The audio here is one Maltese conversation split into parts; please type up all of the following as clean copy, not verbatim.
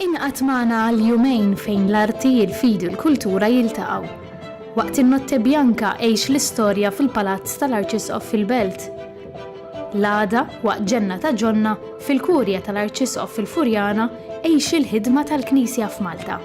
Inqat magħna għal-jumejn fejn l-arti, il-fidi u l-kultura jiltaqgħu. Waqt in-Notte Bjanka għex l-istorja fil-Palazz tal-Arċisqof fil-Belt. L-għada waqt ġenna ta' Ġonna fil-Kurja tal-Arċisqof fil-Furjana għex il-ħidma tal-Knisja f'Malta.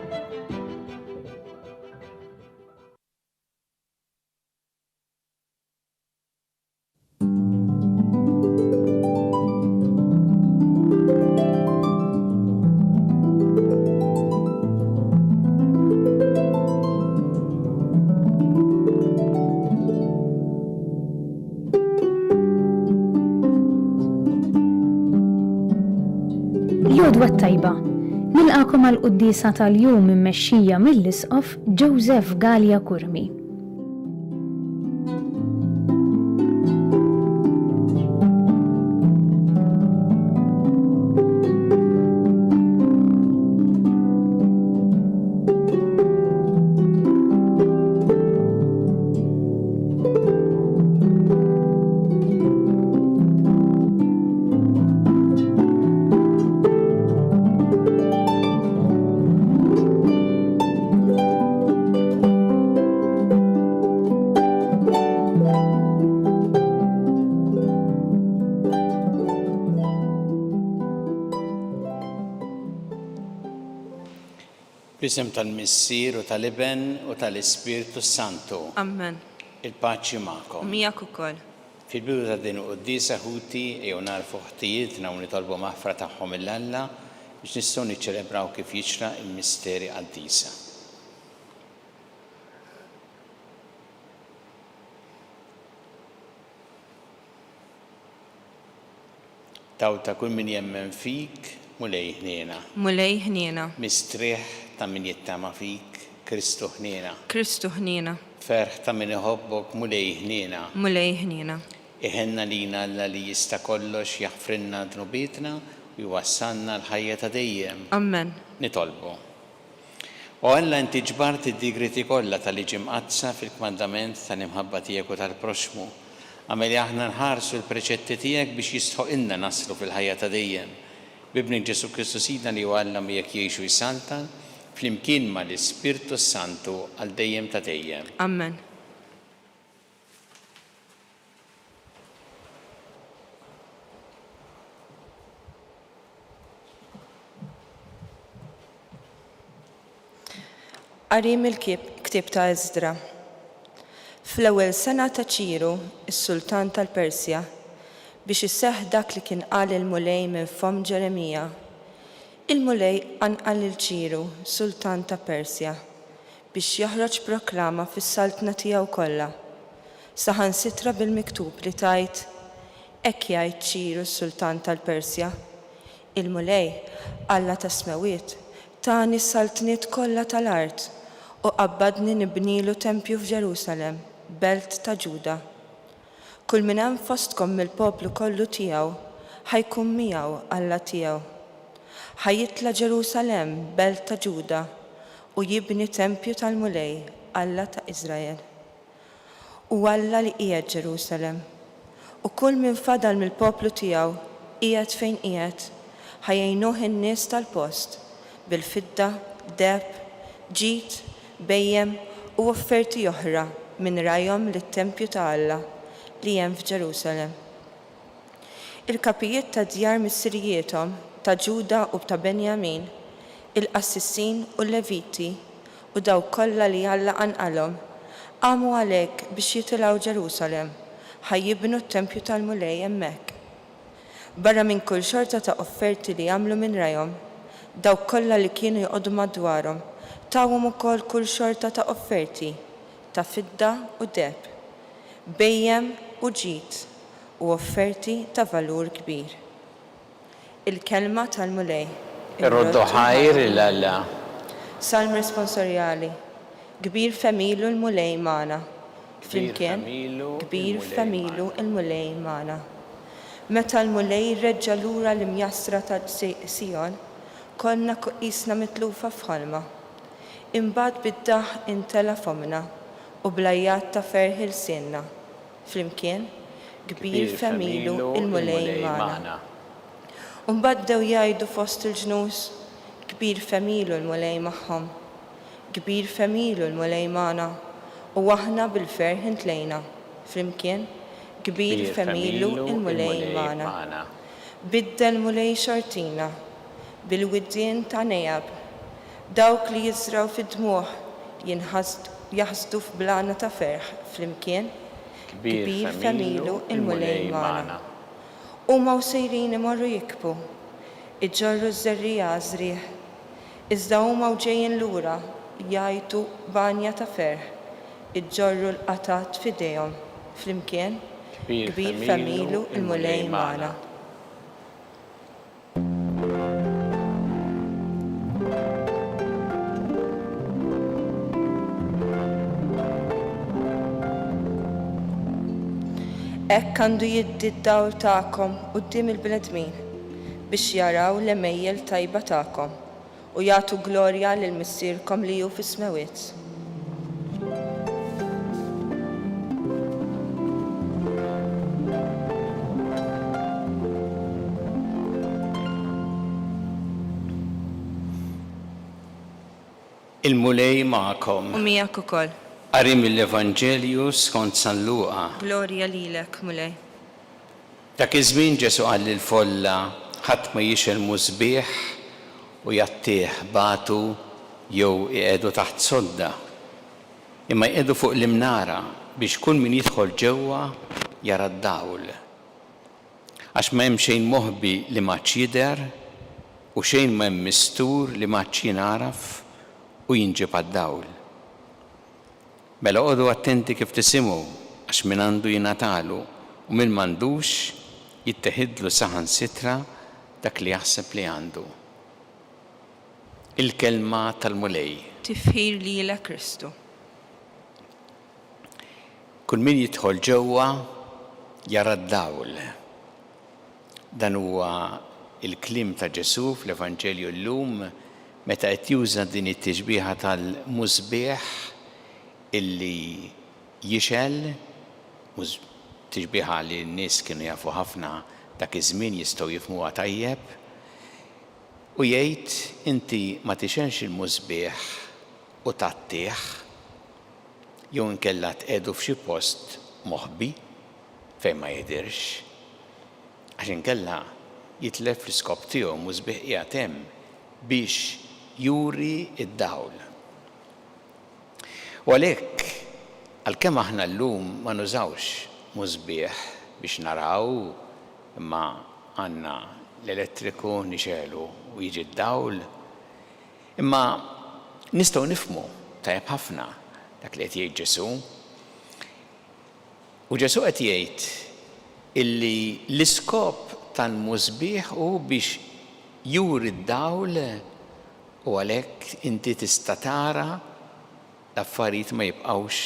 Jodwa tajba, nilqakom għal-qudiesa tal-jum immexxija mill-Isqof Joseph Gallia Kurmi. B'isem tal-Missier u tal-Iben u tal-Ispirtu Santu. Amen. Il-paċi magħkom. Miegħek ukoll. Fil-bidu ta' din il-qudiesa ħuti jew narfu ħtijietna u nitolbu maħfra tagħhom mill-Alla biex nistgħu niċċelebraw kif jixraq il-misteri qaddisa. Taw ta' kull min jemmen fik mulej ħniena. Mulej ħniena. Mistrieħ ta' min jittama fik, Kristu ħniena. Kristu ħniena. Ferħ ta' min iħobbok mulej ħniena. Mulej ħniena. Iħenna lina Alla li jista' kollox jaħfrinna dnubietna u jwassalna l-ħajja ta' dejjem. Amen. Nitolbu. U Alla inti ġbart id-digriti kollha tal-liġi mqazza fil-kmandament tal-imħabba tiegħek u tal-proxmu. Għameli aħna nħarsu l-preċetti tiegħek biex jistħoqilna naslu fil-ħajja ta' dejjem. Bibni Ġesu Kristu Sidna li Alla miegħek jgħixu jsalta flimkien ma l-Ispirtu Santu għal dejjem ta' dejjem. Amen. Qarim il-Ktieb ta' Eżdra. Fl-ewwel sena ta' Ċiru, is-Sultan tal-Persja, biex isseħħ dak li kien qal il-mulej minn fom Ġeremija. Il-mulej anqal il-Ċiru, Sultan ta' Persja, biex joħroġ proklama fis-saltna tiegħu kollha. Saħansitra bil-miktub li tajt hekk jgħid Ċiru s-Sultan tal-Persja. Il-mulej Alla ta' smewiet tani s-saltniet kollha tal-art u qabbadni nibnilu tempju f'Ġerusalemm, belt ta' Ġuda. Kull min hemm fostkom mill-poplu kollu tiegħu ħajkun miegħu Alla tiegħu. Ħajjitla Ġerusalemm, belt ta' Ġuda, u jibni tempju tal-mulej Alla ta' Iżrael. U Alla li qiegħed Ġerusalemm, u kull min fadal mill-poplu tiegħu qiegħed fejn qiegħed, ħajjgħinuh in-nies tal-post bil-fidda, deheb, ġid, bejjem u offerti oħra minn rajhom lit-tempju ta' Alla li hemm f'Ġerusalemm. Il-kapijiet ta' djar missirjietom ta' Ġuda u ta' Benjamin, il-qassissin u l-Leviti u daw kollha li Alla anqalhom qamu għalhekk biex jitilgħu Ġerusalemm ħajjibnu t-tempju tal-mulej hemmhekk. Barra minn kull xorta ta' offerti li jagħmlu minn rajhom, daw kollha li kienu joqogħdu madwarhom tawhom ukoll kull xorta ta' offerti ta' fidda u deheb, bejjem u ġid u offerti ta' valur kbir. Il-kelma tal-mulej. Irroddu ħajr il-Alla. Salm responsorjali. Kbir femilu l-mulej magħna. Flimkien, kbir femilu l-mulej magħna. Meta l-mulej reġġa lura l-imjasra ta' Sion, konna qisna mitlufa f'ħolma. Imbagħad bid-daħ intela fomna u blajjat ta' ferħ il-sinna. Flimkien, kbir femilu l-mulej magħna. Imbagħad bdew jgħidu fost il-ġnus, kbir femilu l-mulej magħhom, kbir femilu l-mulej magħna, u aħna bil-ferħ intlejna flimkien, kbir femilu l-mulej magħna. Bidda l-mulej xortina, bil-widdien ta' nejab, dawk li jizraw fid-dmuħ jaħsdu f'blana ta' ferħ flimkien, kbir femilu l-mulej magħna. U maw sejrin imorru jikbu, iġġorru z-żerrija żrieħ, iżda huma ġejjin lura jgħidu banja ta' ferħ, iġġorru l-qatat f'idejhom flimkien, kbir femilu l-mulej magħna. Ekk għandu jiddi d-dawl ta'kom quddiem il-bnedmin biex jaraw l-emejjel tajba ta'kom u jagħtu glorja lil missierkom li hu fis-smawiet. Il-mulej ma'kom. U miegħek ukoll. Qari mill-Evanġelju skont San Luqa. Glorja lilek, mulej. Dak iż-żmien Ġesu qal lill-folla ħadd ma jixelmu sbieħ u jattih batu jew iqegħdu taħt sodda. Imma jqegħdu fuq l-imnara biex kull min jidħol ġewwa jara d-dawl. Għax ma hemm xejn moħbi li m'għadx jidher u xejn ma hemm mistur li m'għadx jingħaraf u jinġib għad-dawl. Mela qogħdu attenti kif tisimgħu għax min għandu jingħatalu u min m'għandux jitteħidlu saħansitra dak li jaħseb li għandu. Il-kelma tal-mulej. Tifħir lilek Kristu. Kull min jidħol ġewwa jara d-dawl. Dan huwa il-kliem ta' Ġesu fl-Evanġelju llum meta qed juża din it-tiġbieħa tal-mużbieħ illi jixel, tiġbieħa li n-nies kienu jafu ħafna dak iż-żmien jistgħu jifhmuha tajjeb, u jgħid inti ma tixelx il-mużbieħ u tattih jew inkella tqiegħdu f'xi post moħbi fejn ma jidhirx, għax inkella jitlef l-iskop tiegħu mużbieħ qiegħed hemm biex juri id-dawl. U għalhekk għalkemm aħna llum ma nużawx mużbieħ biex naraw imma għandna l-elettriku nixelu u jiġi d-dawl, imma nistgħu nifhmu tajjeb ħafna dak li qed jgħid Ġesu. U Ġesu qed jgħid illi l-iskop tal-mużbieħ hu biex juri d-dawl u għalhekk inti tista' tara l-affarijiet ma jibqgħux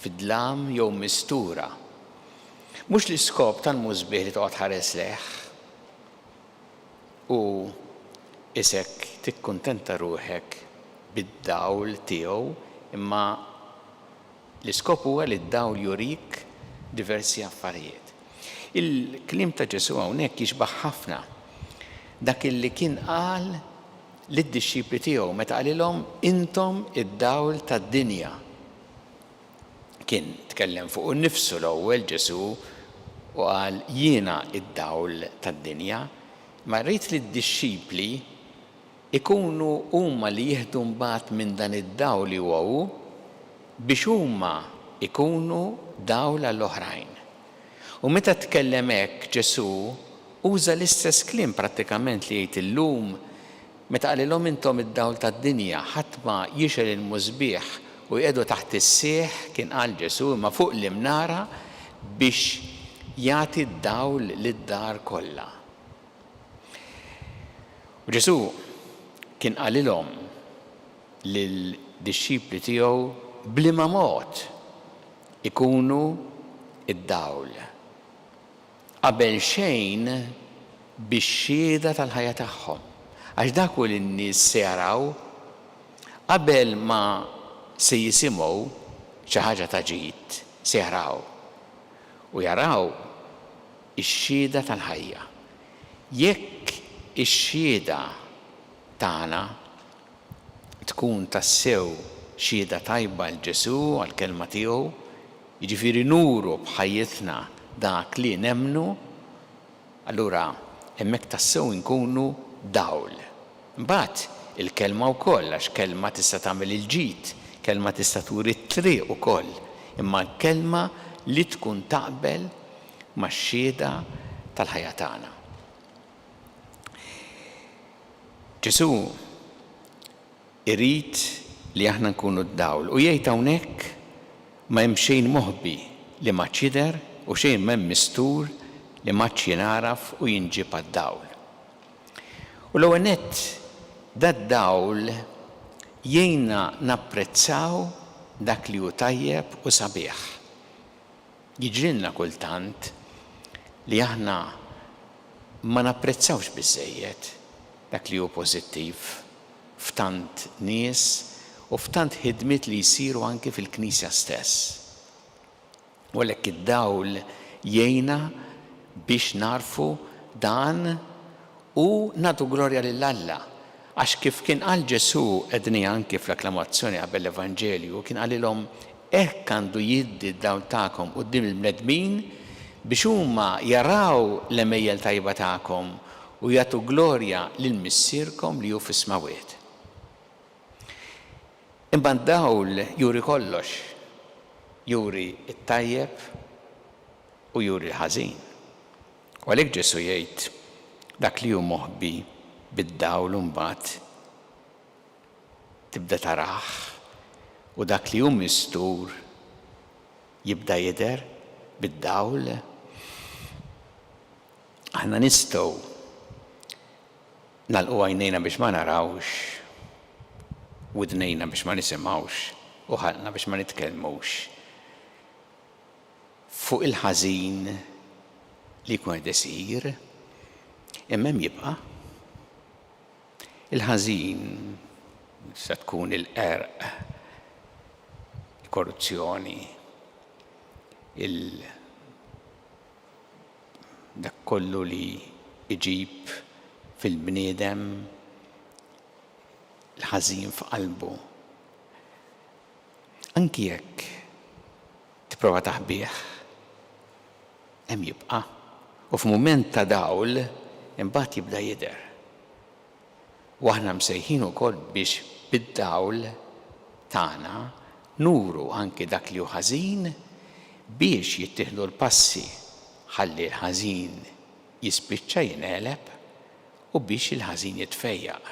fid-dlam jew mistura. Mhux l-iskop tal-mużbieħ li toqgħod ħares leħ u isek tikkuntenta ruħek bid-dawl tiegħu, imma l-iskop huwa li d-dawl jurik diversi affarijiet. Il-kliem ta' Ġesu hawnhekk jixbaħ ħafna dak illi kien qal lid-dixxipli tiegħu meta qalilhom intom id-dawl tad-dinja. Kien tkellem fuq innifsu l-ewwel Ġesu u qal jiena id-dawl tad-dinja, ma rrid li d-dixxipli ikunu huma li jieħdu mbagħad minn dan id-dawl li huwa hu biex huma ikunu dawl għall-oħrajn. U meta tkellem hekk Ġesu uża l-istess kliem prattikament li jgħid illum meta qalilhom intom id-dawl tad-dinja ħadd ma jixel il-mużbieħ u jqiegħdu taħt is-sieħ kien qal Ġesu imma fuq l-imnara biex jagħti d-dawl lid-dar kollha. U Ġesu kien qalilhom lil-dixxipli tiegħu bliema mod ikunu id-dawl. Qabel xejn bix-xhieda tal-ħajja tagħhom. Għax dak u l-nies se jaraw qabel ma se jisimgħu xi ħaġa ta' ġid se jaraw u jaraw ix-xhieda tal-ħajja. Jekk ix-xhieda tagħna tkun tassew xhieda tajba l-Ġesu għall-kelma tiegħu, jiġifieri nuru b'ħajjitna dak li nemmnu, allura hemmhekk tassew inkunu dawl. Imbagħad il-kelma wkoll għax kelma tista' tagħmel il-ġid, kelma tista' turi t-triq ukoll, imma kelma li tkun taqbel max-xhieda tal-ħajja tagħna. Ġesu irid li aħna nkunu d-dawl u jgħid hawnhekk ma hemm xejn moħbi li ma ċider u xejn m'hemm mistur li ma jinaraf u jinġib għad-dawl. U l-ewwel nett dad-dawl jgħinna napprezzaw dak li hu tajjeb u sabiħ. Jiġrilna kultant li aħna ma napprezzawx biżżejjed dak li hu pożittiv f'tant nies u f'tant ħidmiet li jsiru anke fil-Knisja stess. U għalhekk id-dawl jgħinna biex narfu dan u nagħtu glorja lil Alla. Għax kif kien qal Ġesu qegħdin anke fl-akklamazzjoni qabel l-Evanġelju, kien qalilhom hekk għandu jiddi d-dawl tagħkom quddiem il-bnedmin biex huma jaraw l-emejjel tajba tagħkom u jagħtu glorja lil missierkom li hu fis-smawiet. Imma d-dawl juri kollox, juri t-tajjeb u juri l-ħażin. U għalhekk Ġesu jgħid dak li hu moħbi bid-dawl mbagħad tibda taraħ u dak li hu mistur jibda jidher bid-dawl. Aħna nistgħu nagħlqu għajnejna biex ma narawx, widnejna biex ma nisimgħux u ħalqna biex ma nitkellmux fuq il-ħażin li jkun qed isir, imma hemm jibqa' il-ħażin se tkun il-qerq, il-korruzzjoni, dak kollu li iġib fil-bniedem l-ħażin f'qalbu. Anki jekk tipprova taħbih, hemm jibqa' u f'mument ta' dawl imbagħad jibda jidher. U aħna msejħin ukoll biex bid-dawl tagħna nuru anke dak li hu ħażin biex jittieħdu l-passi ħalli l-ħażin jispiċċa jinqeleb u biex il-ħażin jitfejjaq.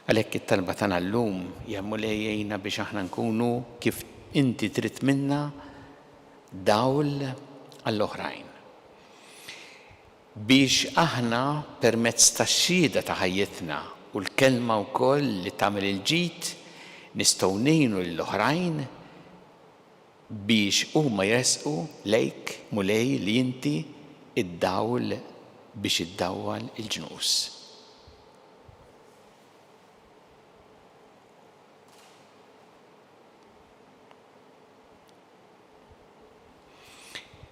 Għalhekk it-talba tagħna llum hija mulejjejna biex aħna nkunu kif inti trid minna dawl għall-oħrajn. Biex aħna permezz tax-xhieda ta' ħajjitna u l-kelma wkoll li tagħmel il-ġid nistgħu ngħinu lill-oħrajn biex huma jresqu lejk mulej li inti id-dawl biex iddawwal il-ġnus.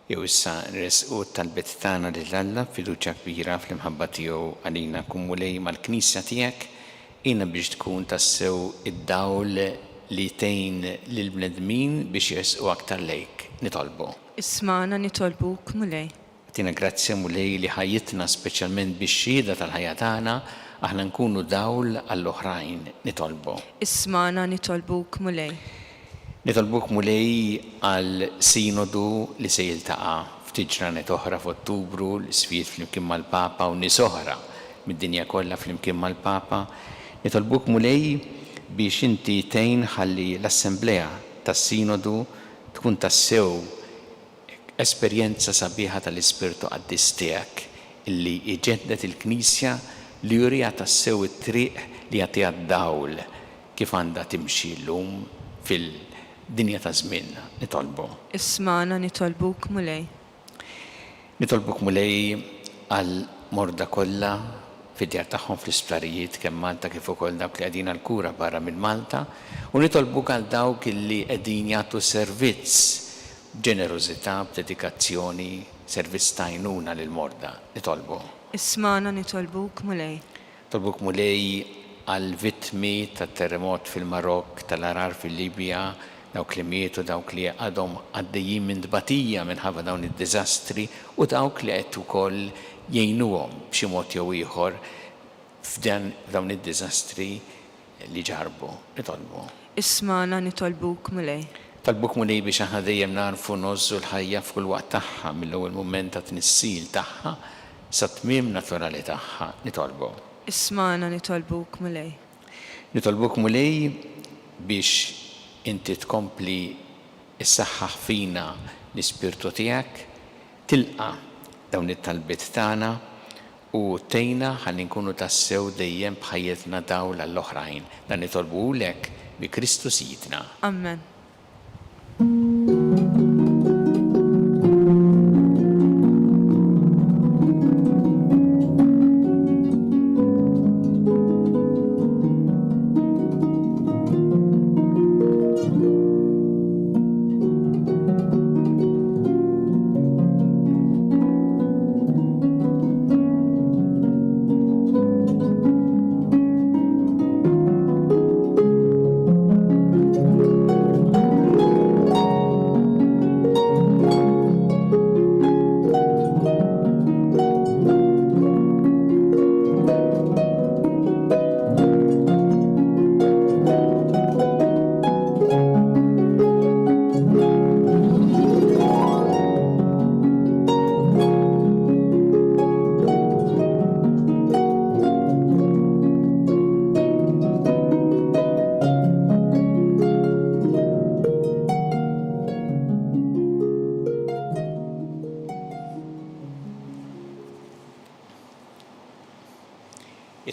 Jew issa nresqu t-talbiet tagħna lil Alla fiduċja kbira fl-imħabba tiegħu għalina nkun mulej mal-Knisja tiegħek jiena biex tkun tassew id-dawl li tgħin lill-bnedmin biex jersqu aktar lejk. Nitolbu. Ismana nitolbuk mulej. Tina grazzja mulej li ħajjitna speċjalment biex xhieda tal-ħajja tagħna aħna nkunu dawl għall-oħrajn. Nitolbu. Ismana nitolbuk mulej. Nitolbuk mulej għal sinodu li se jiltaqa' ftit ġranet oħra f'Ottubru l-isfiet flimkien mal-Papa u nies oħra mid-dinja kollha flimkien mal-Papa. Nitolbuk mulej biex inti tgħin ħalli l-Assembleja tas-Sinodu tkun tassew esperjenza sabiħa tal-Ispirtu Qaddis tiegħek illi iġeddet il-Knisja li jurija tassew it-triq li jagħtiha d-dawl kif għandha timxi llum fil-dinja ta' żmien. Nitolbu. Ismana nitolbuk mulej. Nitolbuk mulej għal morda kollha fid-djar tagħhom fl-isptarijiet kemm Malta kif ukoll dawk li qegħdin għall-kura barra minn Malta u nitolbuk għal dawk illi qegħdin jagħtu servizz ġenerożità, b'dedikazzjoni, servizz ta' għajnuna lil morda. Nitolbu. Ismana nitolbuk mulej. Nitolbuk mulej għal-vittmi tat-terremot fil-Marok, tal-arar fil-Libja, dawk li mietu, dawk li għadhom għaddejjin minn dbatija minħabba dawn id-diżastri u dawk li qed ukoll jgħinuhom b'xi mod jew ieħor f'dawn id-diżastri li ġarbu. Nitolbu. Ismana nitolbuk mulej. Talbuk mulej biex aħna dejjem narfu nożżu l-ħajja f'kull waqt tagħha mill-ewwel mument ta' tnissil tagħha sa tmiem naturali tagħha. Nitolbu. Ismana nitolbuk mulej. Nitolbuk mulej biex inti tkompli issaħħaħ fina l-ispirtu tiegħek, tilqa' dawn it-talbiet tagħna u tgħinna ħalli nkunu tassew dejjem b'ħajjitna dawl għall-oħrajn. Dan nitolbulek bi Kristu Sidna. Amen.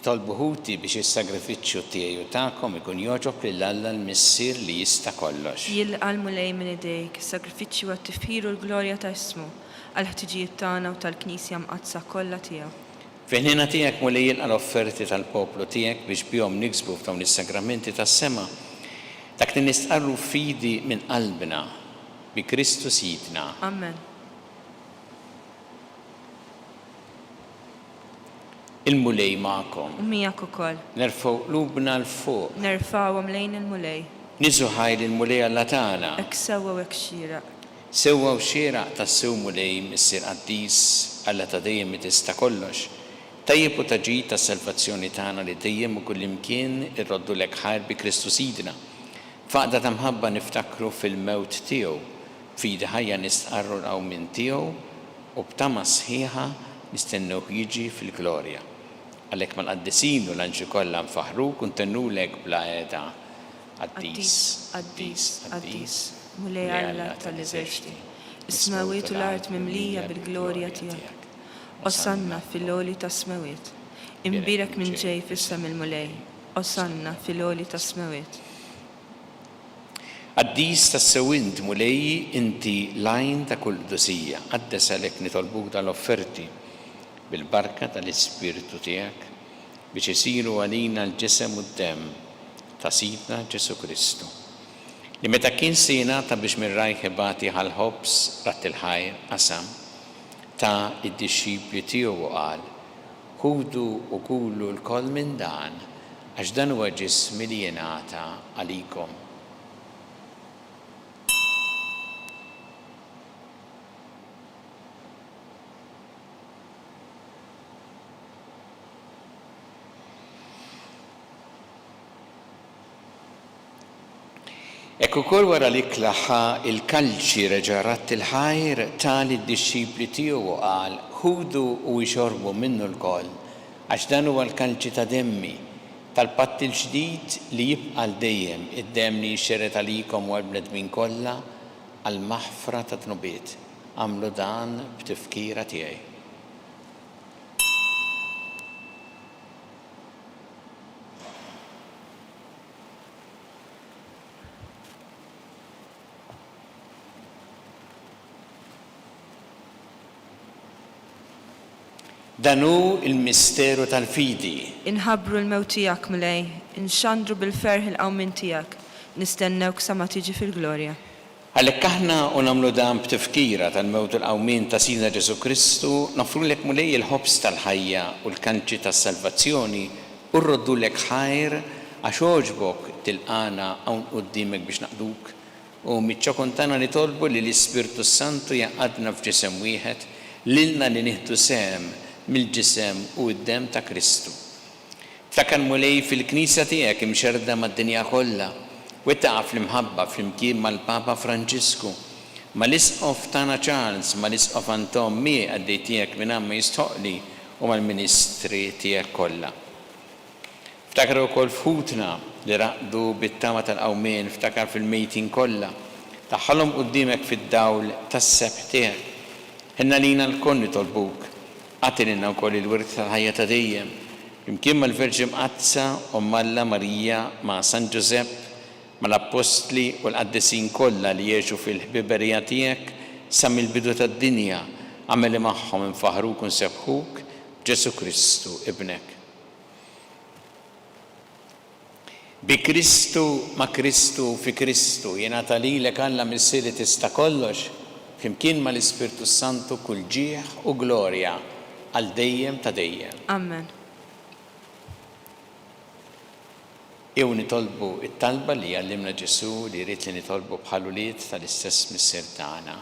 Itolbu ħuti biex is-sagrifiċċju tiegħi u tagħkom ikun joġob lil Alla l-Missier li jista' kollox. Jilqa' l-mulej minn idejk, is-sagrifiċċju għat-tifħir u l-glorja ta' ismu għall-ħtiġijiet tagħna u tal-Knisja mqazza kollha tiegħu. Fejn tiegħek mulej jilqa' l-offerti tal-poplu tiegħek biex bihom niksbu f'dawn is-sagramenti tas-sema dak li nistqarru fidi minn qalbna bi Kristu Sidna. Amen. Il-mulej magħkom. U miegħek ukoll. Nerfgħu qlubna l fuq. Nerfgħuhom lejn il-mulej. Niżu ħajl il-mulej Alla tagħna. Hekk sewwa u hekk xieraq. Sewwa u xieraq tas-sew mulej missier qaddis Alla ta' dejjem tista' kollox. Tajjeb u taġid tas-salvazzjoni tagħna li dejjem u kullimkien irroddu lek ħajr bi Kristu Sidna. Faqda ta' mħabba niftakru fil-mewt tiegħu, fidi ħajja nistqarru l-awmin tiegħu u b'tama sħiħa nistennew jiġi fil-glorja. Għalhekk mal-qaddisin u l-anġi kollha nfaħruk u ntennulek bla qiegħda qaddis, qaddis, qaddis, mulej Alla tal-eżerċiti. Is-smawiet u l-art mimlija bil-glorja tiegħek. Osanna fil-għoli tas-smawiet. Imbirek minn ġej fis-sem il-mulej. Osanna fil-għoli tas-smawiet. Qaddis tas-sewint mulej inti lajn ta' kull qdusija. Qaddes għalhekk nitolbuk dal-offerti bil-barka tal-Ispirtu tiegħek biex isiru għalina l-ġisem u d-demm ta' Sidna Ġesu Kristu. Li meta kien se jingħata biex mir-rajħ ibati ħal-ħobs rat il-ħajr qasam ta' id-dixxipli tiegħu qal: ħudu u kulu l-koll minn dan għax dan huwa ġismi li jingħata għalikom. Ekku kol wara li klaħħa il-kalċi reġarat il-ħajr tali d-dixxipli tiegħu qal: ħudu u jxorbu minnu l-koll għax dan huwa l-kalċi ta' demmi tal-patt il-ġdid li jibqa' dejjem id-demm li jxerret għalikom u għall-bnedmin kollha għall-maħfra ta' tnubiet. Għamlu dan b'tifkira tiegħi. Danu il-misteru tal-fidi. Inħabbru l-mewt tiegħek mulej, inxandru bil-ferħ il-qawmin tiegħek, nistennewk sa ma tiġi fil-glorja. Għalhekk aħna u nagħmlu dan b'tifkira tal-mewt il-qawmin ta' Sidna Ġesu Kristu, nofrulek mulej il-ħobs tal-ħajja u l-kanċi tas-salvazzjoni urroddu lek ħajr għax oġbok tilqana hawn qudiemek biex naqduk. U miċ-ċokontana nitolbu li l-Ispirtu Santu jaqadna f'ġisem wieħed lilna li nieħdu sehem mill-ġisem u d-dem ta' Kristu. Ftakar mulej fil-Knisja tiegħek imxerda mad-dinja kollha u taqa' fl-imħabba flimkien mal-Papa Franġisku, mal-Isqof tagħna Charles, mal-Isqof Anton Mie għaddej tiegħek minn hemm jistħoqli u mal-Ministri tiegħek kollha. Ftakar ukoll f'ħutna li raqdu bit-tama tal-qawmien, ftakar fil-mejtin kollha, taħħalhom quddiemek fid-dawl tas-sebħ tiegħek. Ħinna lina l-koll nitolbuk, għatilna wkoll il-wirt tal-ħajja ta' dejjem, imkien mal-Verġi Mqazza u Alla Marija ma' San Giuseppe, mal-Apostli u l-Qaddisin kollha li jgħixu fil-ħbiberija tiegħek sa mill-bidu tad-dinja, għamel magħhom infaħruk u nsebħuk Ġesu Kristu ibnek. Bi Kristu, ma' Kristu, fi Kristu, jingħata lilek Alla missier li tista' kollox, flimkien mal-Ispirtu Santu kull ġieħ u glorja għal dejjem ta' dejjem. Amen. Jew nitolbu it-talba li għallimna Ġesu li jrid li nitolbu bħal ulied tal-istess missier tagħna.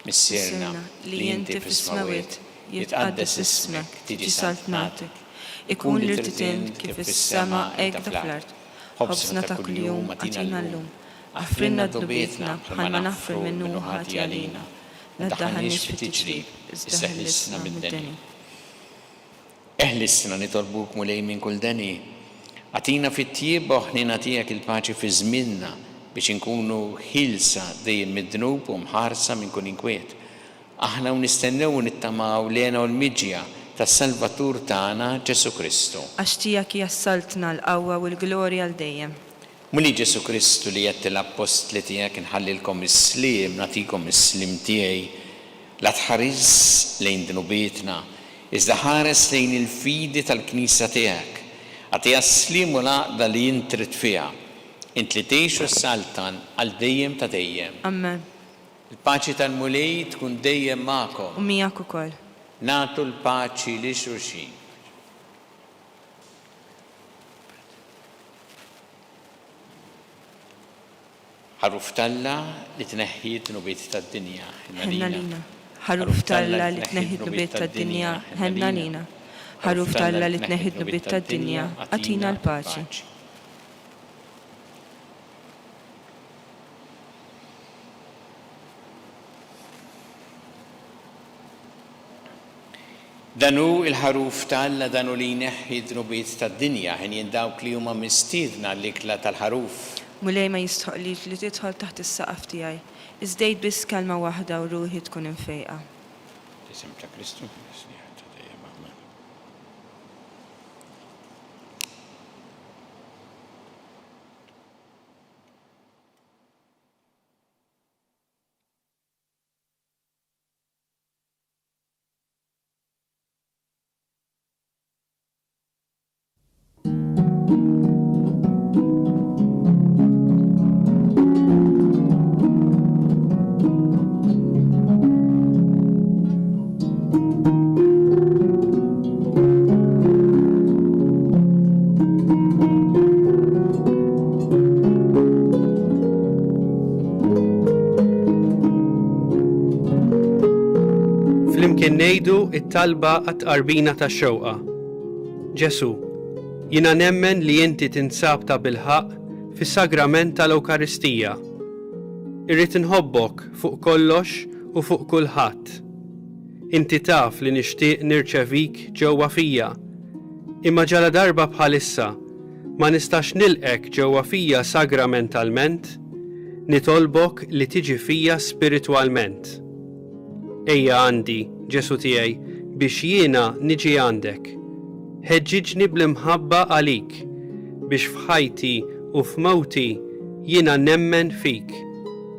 Missierna li inti fis-smawiet jitqaddes ismek, tiġi saltnatek, ikun li rtitint kif fis-sema hekk fl-ard. Ħobsna ta' kuljum għatina llum, għaffrinna d-dubietna bħalma naħfir minnu ħati għalina, naddaħanix fit-tiġrib, iżdaħlisna mid-deni. Eħlisna nitolbuk mulej minn kull deni, għatina fit-tjieba ħnina tiegħek il-paċi fi żminna biex inkunu ħilsa dejjem mid-dnub u mħarsa minn kull inkwiet. Aħna nistennew u nittamaw lena u l-miġja tas-Salvatur tagħna Ġesu Kristu. Għax tiegħek jassaltna l-qawwa u l-glorja għal dejjem. Muli Ġesu Kristu li jett l-apostli tiegħek inħallilkom is-sliem, nagħtikom is-slim tiegħi, la tħares lejn dnubietna, iżda ħares lejn il-fidi tal-Knisja tiegħek. Għatija s-slim u l-għaqda li jintrid fiha. Int li tgħixu s-saltan għal dejjem ta' dejjem. Amen. Il-paċi tal-mulej tkun dejjem magħkom. U miegħek ukoll. Nagħtu l-paċi li xulxin. Ħaruf talla li tneħħi d-nubiet tad-dinja. Ħenna lina. Ħaruf talla li tneħħi d-nubiet tad-dinja. Ħenna lina. Ħaruf talla li tneħħi d-nubiet tad-dinja. Għatina l-paċi. Danu il-ħaruf talla danu li jneħħi d-nubiet tad-dinja ħin jindawk li huma mistiedna l-ikla tal-ħaruf. Mulej ma jistħoqlix li tidħol taħt is-saqaf tiegħi. Iżdejt biss kelma waħda u ruħi tkun infejqa. Isem ta' Kristu. Flimkien ngħidu it-talba għat-qarbina tax-xewqa. Ġesu, jiena nemmen li inti tinsab ta' bilħaq fis-sagrament tal-Ewkaristija. Irrid inħobbok fuq kollox u fuq kulħadd. Inti taf li nixtieq nirċevik ġewwa fija, imma ġala darba bħalissa ma nistax nilqek ġewwa fija sagramentalment, nitolbok li tiġi fija spiritwalment. Ejja għandi, Ġesu tiegħi, biex jiena niġi għandek. Ħeġġiġni bl-imħabba għalik, biex f'ħajti u f'mewti jiena nemmen fik,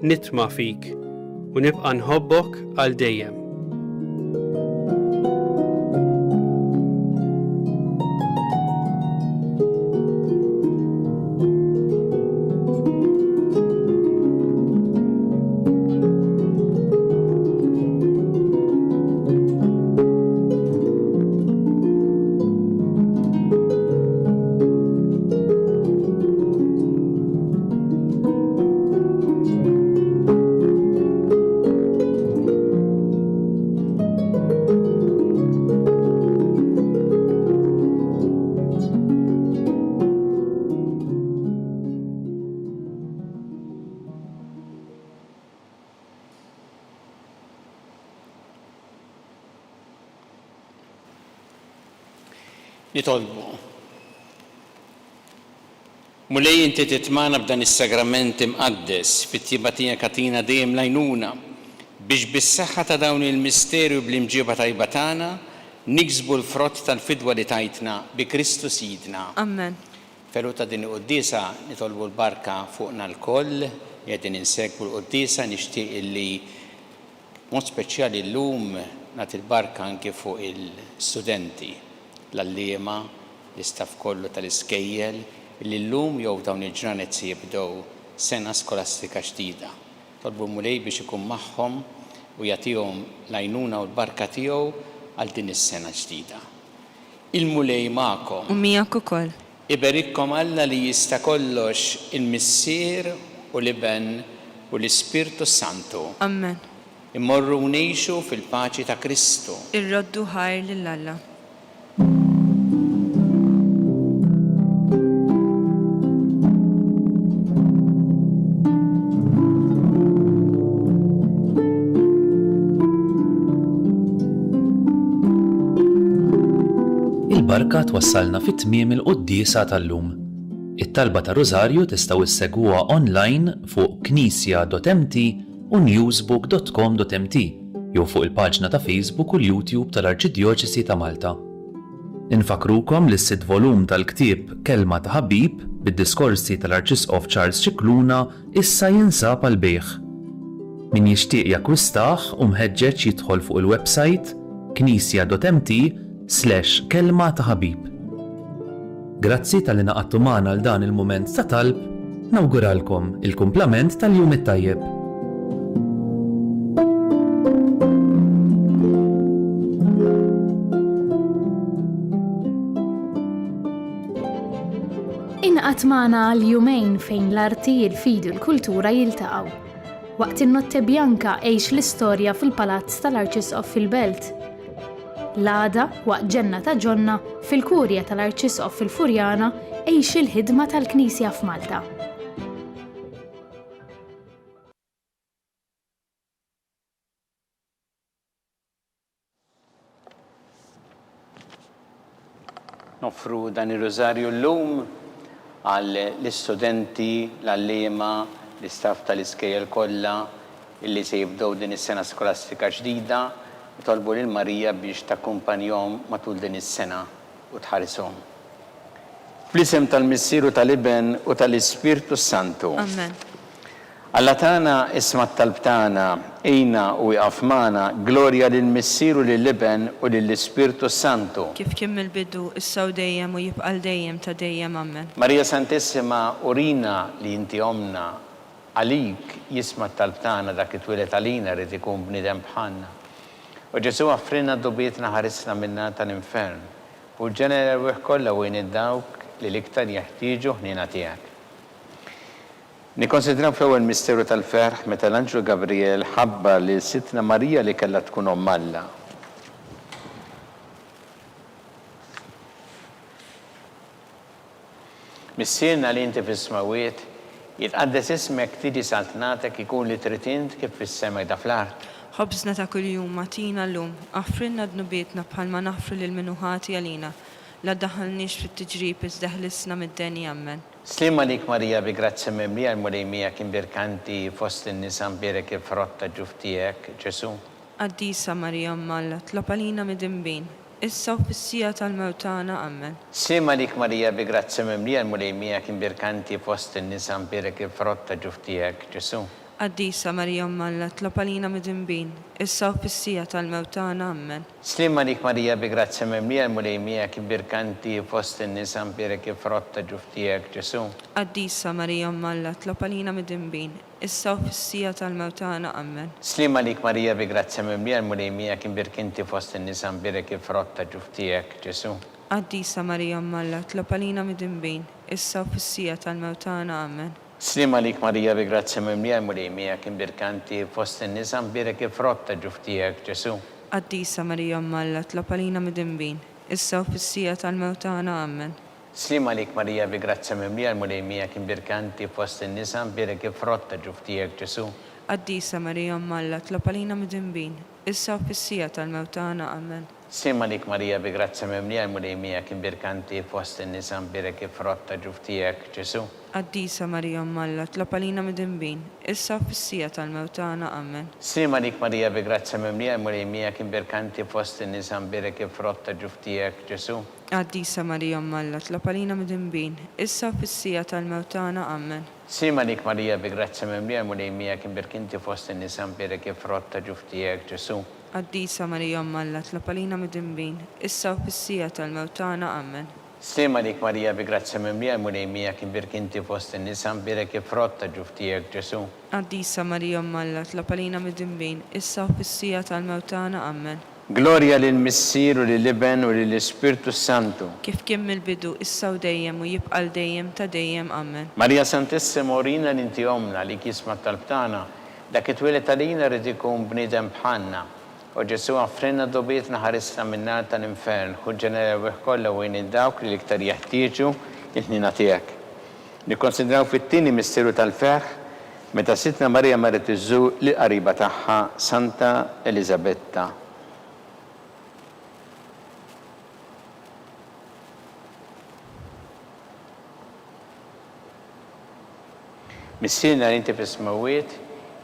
nitma' fik u nibqa' nħobbok għal dejjem. Nitolbu. Mulej inti titmana b'dan is-sagrament imqaddes fit-tieba tiegħek katina dejjem lajnuna biex bis-saħħa ta' dawn il-misterju bl-imġiba tajba tagħna niksbu l-frott tal-fidwa li tajtna bi Kristu Sidna. Amen. Ferru ta' din il-qoddisa nitolbu l-barka fuqna l-koll, qegħdin insegwu l-qoddisa nixtieq illi mod speċjali llum nagħti l-barka anke fuq il-studenti, l-alliema, l-istaff kollu tal-iskejjel, illi llum jew dawn il-ġranet se jibdew sena skolastika ġdida. Tolbu mulej biex ikun magħhom u jagħtihom l-għajnuna u l-barka tiegħu għal din is-sena ġdida. Il-mulej magħkom. U miegħek ukoll. Iberikkom Alla li jista' kollox il-Missier u l-Iben u l-Ispirtu Santu. Amen. Immorru ngħixu fil-paċi ta' Kristu. Irroddu ħajr lil Alla. Il-barka twassalna fit-tmiem il-qoddisa tal-lum. It-talba ta' Rożarju tistgħu issegwuha online fuq knisja.mt u newsbook.com.mt jew fuq il-paġna ta' Facebook u l-YouTube tal-Arċidjoċesi ta' Malta. Infakrukom li s-sitt volum tal-ktieb Kelma ta' Ħabib bid-diskorsi tal-Arċisqof Charles Cicluna issa jinsab għal bejgħ. Min jixtieq jakkwistah u mħeġġeġ jidħol fuq il-website knisja.mt/kelma ta' ħabib. Grazzi tal-li naqattu magħna għal dan il-mument ta' talb, nawguralkom il-kumplament tal-jum it-tajjeb. Inqat magħna għal jumejn fejn l-arti, il-fidu, l-kultura jiltaqgħu. Waqt in-Notte Bjanka għex l-istorja fil-Palazz tal-Arċisqof fil-Belt. L-għada waqt ġenna ta' ġonna fil-kurja tal-Arċisqof fil-Furjana għex il-ħidma tal-Knisja f'Malta. Nofru dan ir-Rożarju llum għal l-istudenti, l-alliema, l-istaff tal-iskejjel kollha illi se jibdew din is-sena skolastika ġdida. Tolbu lil Marija biex takkumpanjahom matul din is-sena u tħarishom. Fl-isem tal-Missieru tal-Iben u tal-Ispirtu Santu. Amen. Alla tagħna isma' t-talb tagħna, ejna u iqaf magħna, glorja lill-Missieru lill-Iben u lill-Ispirtu Santu. Kif kien mill-bidu issa u dejjem u jibqa' dejjem ta' dejjem. Amen. Marija Santissima, urina li inti omna għalik jisma' t-talb tagħna dak it-twilet għalina rid ikun bniedem bħalna. U Ġesu għaffrinna d-dubietna ħarisna minna tal-infern. U ġenera l-wieħ kollha u dawk li l-iktar jeħtieġu ħnina tiegħek. Nikkonsidraw fl-ewwel misteru tal-ferħ meta l-Anġlu Gabriel ħabba li sitna Marija li kellha tkun omm Alla. Missierna li inti fis-smawiet jitqaddes ismek tiġi saltnatek ikun li trid int kif fis-sema da fl-art. Ħobżna ta' kuljum matina llum, għaffrinna d-nubietna bħalma naħfru lil minuħati għalina, la daħalniex fit-tiġrib iżdeħlisna mid-deni. Amen. Slima lik Marija bi grazzi mimlija l-mulejmija kien birkanti fost in-nisa mbierek il-frott ta' ġuf tiegħek, Ġesu. Qaddisa Marija Alla, tlob għalina mid-imbin, issa u fis-sija tal-mewtana. Amen. Slima lik Marija bi grazzi mimlija l-mulejmija kien birkanti fost in-nisa mbierek il-frott ta' ġuf tiegħek, Ġesu. Qaddisa Marija Alla, tlob għalina mid-imbin, issa u fis-sija tal-mewtana. Amen. Slima lik Marija bi grazzi mimlija l-mulejmija kien birkanti fost in-nisa mbierek il-frott ta' ġuf tiegħek, Ġesu. Qaddisa Marija Alla, tlob għalina mid-imbin, issa u fis-sija tal-mewtana. Amen. Slima lik Marija bi grazzi mimlija l-mulejmija kien birkanti fost in-nisa mbierek il-frott ta' ġuf tiegħek, Ġesu. Qaddisa Marija Alla, tlob għalina mid-imbin, issa u fis-sija tal-mewtana. Amen. Slima lik Marija bi grazzi mimlija l-mulejmija kien birkanti fost in-nisa mbierek il-frott ta' ġuf tiegħek, Ġesu. Qaddisa Marija Alla, tlob għalina mid-imbin, issa u fis-sija tal-mewtana. Amen. Slima lik Marija bi grazzi mimlija l-mulejmija kien birkanti fost in-nisa mbierek il-frott ta' ġuf tiegħek, Ġesu. Qaddisa Marija Alla, tlob għalina mid-imbin, issa u fis-sija tal-mewtana. Amen. Sima lik Marija bi grazza mimlija l-mulejmija kien birkanti fost in-nisa mbirek frotta ġuftijek Ġesu. Qaddisa Marija Malla, tlapalina mid-dinbin, issa fissija tal-mewtana, amen. Sima lik Marija bi grazza mimlija l-mulejmija kien birkanti fost in-nisa mbirek frotta ġuftijek Ġesu. Qaddisa Marija Malla, tlapalina mid-dinbin, issa fissija tal-mewtana, amen. Sima lik Marija bi grazza mimlija l-mulejmija kien birkanti fost in-nisa mbirek frotta ġuftijek Ġesu. Qaddisa Marija Malla, tlapalina mid-dinbin, issa fissija tal-mewtana, amen. Sima lik Marija bi grazza mimlija l-mulejmija kien birkanti fost in-nisa mbirek frotta ġuftijek Ġesu. Qaddisa Marija Malla, tlapalina mid-dinbin, issa fissija tal-mewtana, amen. Gloria lil-Missier u lil-Iben u lill-Ispirtu Santu. Kif kien mill-bidu issa u dejjem u jibqal dejjem ta' dejjem, amen. Marija Santissima urina l-inti omna li kisma tal-btana, dak it-twilet għalina rrid ikun bniedem bħalna. U Ġesu għaffrinna dobietna ħarisna minnar tal-infern, u ġenera kollha u dawk li l-iktar jeħtieġu il-ħnina tiegħek. Nikkonsidraw fit-tieni misteru tal-ferħ meta sitna Marija marret iżżur li qariba tagħha Santa Elisabetta. Missierna li inti fis-smawiet,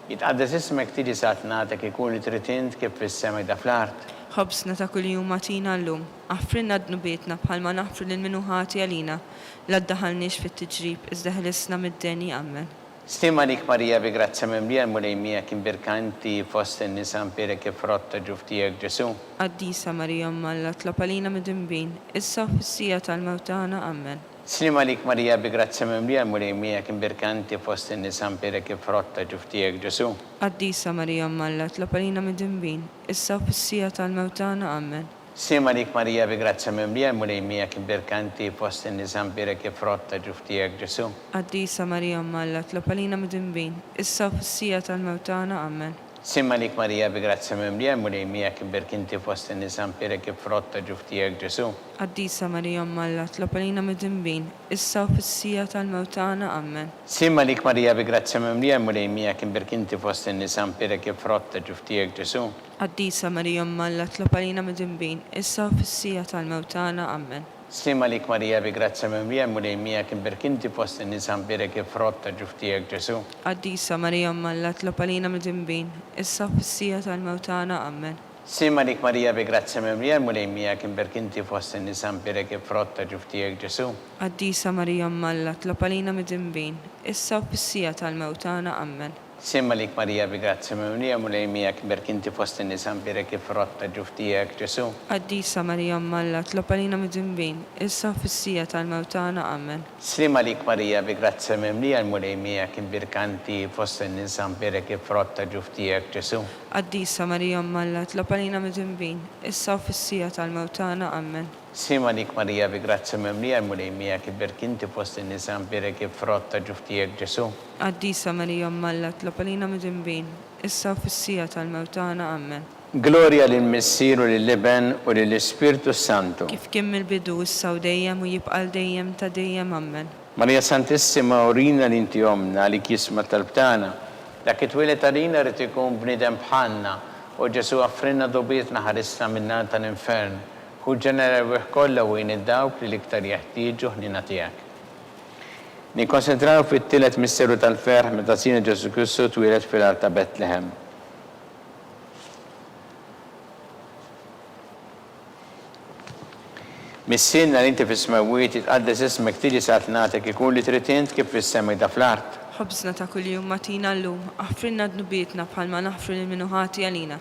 jitqaddes ismek tiġi satnatek ikun li tritint kif fis-semek da fl-art. Ħobsna ta' kuljum matina l-lum, għaffrinna d-nubietna bħalma naħfru l-minuħati għalina, l-addaħalniex fit-tiġrib, iżda ħlisna mid-deni, amen. Stima lik Marija bi grazza mimlija l-mulejmija kien birkanti fost in-nisa mbirek frotta ġuftijek Ġesu. Qaddisa Marija Malla, tlapalina mid-dinbin, issa fissija tal-mewtana, amen. Stima lik Marija bi grazza mimlija l-mulejmija kien birkanti fost in-nisa mbirek frotta ġuftijek Ġesu. Qaddisa Marija Malla, tlapalina mid-dinbin, issa fissija tal-mewtana, amen. Sima lik Marija bi grazza mimlija l-mulejmija kien birkanti fost in-nisa mbirek frotta ġuftijek Ġesu. Qaddisa Marija Malla, tlapalina mid-dinbin, issa fissija tal-mewtana, amen. Sima lik Marija bi grazza mimlija l-mulejmija kien birkanti fost in-nisa mbirek frotta ġuftijek Ġesu. Qaddisa Marija Malla, tlapalina mid-dinbin, issa fissija tal-mewtana, amen. Sima lik Marija bi grazza mimlija l-mulejmija kien birkanti fost in-nisa mbirek frotta ġuftijek Ġesu. Qaddisa Marija Malla, tlapalina mid-dinbin, issa fissija tal-mewtana, amen. Sima lik Marija bi grazza mimlija l-mulejmija kien birkanti fost in-nisa mbirek frotta ġuftijek Ġesu. Qaddisa Marija Malla, tlapalina mid-dinbin, issa fissija tal-mewtana, amen. Sima lik Marija bi grazza mimlija l-mulejmija kien birkanti fost in-nisa mbirek frotta ġuftijek Ġesu. Qaddisa Marija Malla, tlapalina mid-dinbin, issa fissija tal-mewtana, amen. Sima lik Marija bi grazza mimlija l-mulejmija kien birkanti fost in-nisa mbirek frotta ġuftijek Ġesu. Qaddisa Marija Malla, tlapalina mid-dinbin, issa fissija tal-mewtana, amen. Sima lik Marija bi grazza mimlija l-mulejmija kien birkanti fost in-nisa mbirek frotta ġuftijek Ġesu. Qaddisa Marija Malla, tlapalina mid-dinbin, issa fissija tal-mewtana, amen. Sima lik Marija bi grazza mimlija l-mulejmija kien birkanti fost in-nisa mbirek frotta ġuftijek Ġesu. Qaddisa Marija Malla, tlapalina mid-dinbin, issa fissija tal-mewtana, amen. Gloria lil-Missier u lil-Iben u lill-Ispirtu Santu. Kif kien mill-bidu issa u dejjem u jibqal dejjem ta' dejjem, amen. Marija Santissima urina l-inti omna li kisma tal-btana, dak it-twilet għalina rrid ikun bniedem bħalna u Ġesu għaffrinna dobietna ħarisna minnar tal-infern, u ġenera kollha u dawk li l-iktar jeħtieġu ħnina tiegħek. Nikkonsentraw fit-tielet misteru tal-ferħ meta sina Ġesu Kristu twieled fil-art ta' Betlehem. Missierna li inti fis-smawiet jitqaddes ismek tiġi satnatek ikun li tritint kif fis-semek da fl-art. Ħobsna ta' kuljum matina l-lum, għaffrinna d-nubietna bħalma naħfru l-minuħati għalina,